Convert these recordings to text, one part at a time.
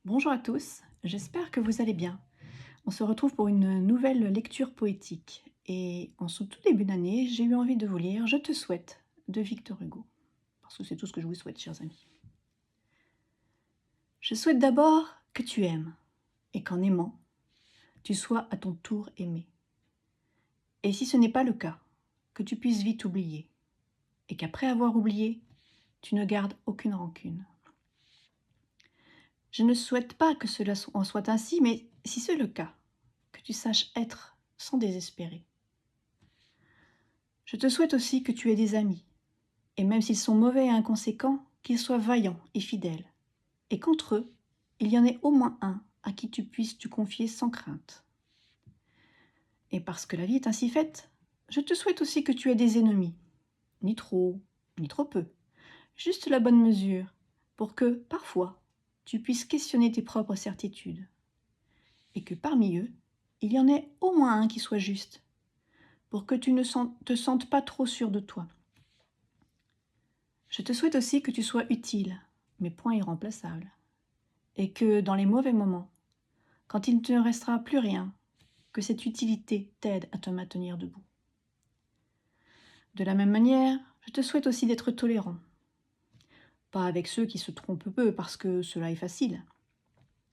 Bonjour à tous, j'espère que vous allez bien. On se retrouve pour une nouvelle lecture poétique. Et en ce tout début d'année, j'ai eu envie de vous lire Je te souhaite de Victor Hugo. Parce que c'est tout ce que je vous souhaite, chers amis. Je souhaite d'abord que tu aimes, et qu'en aimant, tu sois à ton tour aimé. Et si ce n'est pas le cas, que tu puisses vite oublier, et qu'après avoir oublié, tu ne gardes aucune rancune. Je ne souhaite pas que cela en soit ainsi, mais si c'est le cas, que tu saches être sans désespérer. Je te souhaite aussi que tu aies des amis, et même s'ils sont mauvais et inconséquents, qu'ils soient vaillants et fidèles, et qu'entre eux, il y en ait au moins un à qui tu puisses te confier sans crainte. Et parce que la vie est ainsi faite, je te souhaite aussi que tu aies des ennemis, ni trop, ni trop peu, juste la bonne mesure, pour que, parfois, tu puisses questionner tes propres certitudes, et que parmi eux, il y en ait au moins un qui soit juste, pour que tu ne te sentes pas trop sûr de toi. Je te souhaite aussi que tu sois utile, mais point irremplaçable, et que dans les mauvais moments, quand il ne te restera plus rien, que cette utilité t'aide à te maintenir debout. De la même manière, je te souhaite aussi d'être tolérant. Pas avec ceux qui se trompent peu, parce que cela est facile,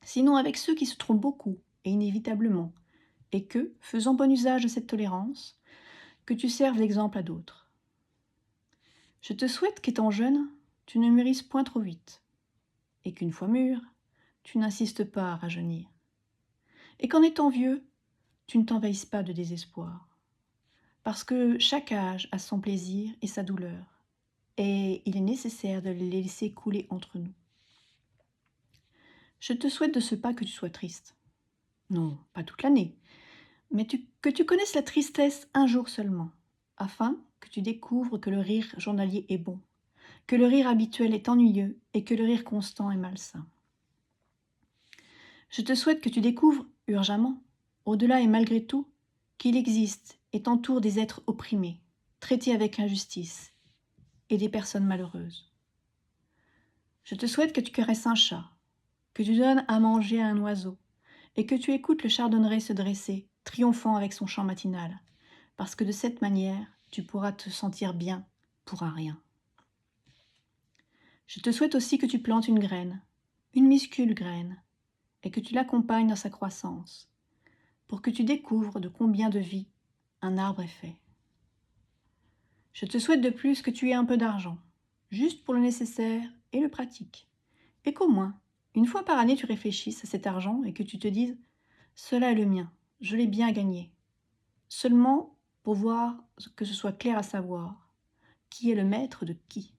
sinon avec ceux qui se trompent beaucoup et inévitablement, et que, faisant bon usage de cette tolérance, que tu serves d'exemple à d'autres. Je te souhaite qu'étant jeune, tu ne mûrisses point trop vite, et qu'une fois mûr, tu n'insistes pas à rajeunir, et qu'en étant vieux, tu ne t'envahisses pas de désespoir, parce que chaque âge a son plaisir et sa douleur, et il est nécessaire de les laisser couler entre nous. Je te souhaite de ce pas que tu sois triste. Non, pas toute l'année, mais que tu connaisses la tristesse un jour seulement, afin que tu découvres que le rire journalier est bon, que le rire habituel est ennuyeux et que le rire constant est malsain. Je te souhaite que tu découvres, urgemment, au-delà et malgré tout, qu'il existe et t'entoure des êtres opprimés, traités avec injustice, et des personnes malheureuses. Je te souhaite que tu caresses un chat, que tu donnes à manger à un oiseau, et que tu écoutes le chardonneret se dresser, triomphant avec son chant matinal, parce que de cette manière, tu pourras te sentir bien pour un rien. Je te souhaite aussi que tu plantes une graine, une minuscule graine, et que tu l'accompagnes dans sa croissance, pour que tu découvres de combien de vies un arbre est fait. Je te souhaite de plus que tu aies un peu d'argent, juste pour le nécessaire et le pratique, et qu'au moins, une fois par année, tu réfléchisses à cet argent et que tu te dises « Cela est le mien, je l'ai bien gagné », seulement pour voir que ce soit clair à savoir qui est le maître de qui.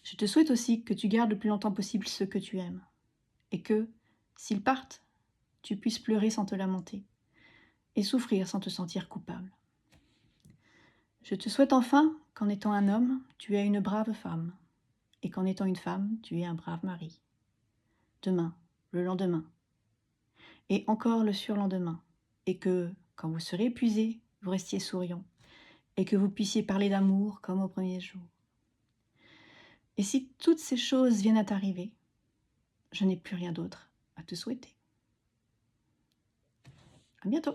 Je te souhaite aussi que tu gardes le plus longtemps possible ceux que tu aimes, et que, s'ils partent, tu puisses pleurer sans te lamenter, et souffrir sans te sentir coupable. Je te souhaite enfin qu'en étant un homme, tu aies une brave femme, et qu'en étant une femme, tu aies un brave mari. Demain, le lendemain, et encore le surlendemain, et que, quand vous serez épuisés, vous restiez souriant, et que vous puissiez parler d'amour comme au premier jour. Et si toutes ces choses viennent à t'arriver, je n'ai plus rien d'autre à te souhaiter. À bientôt.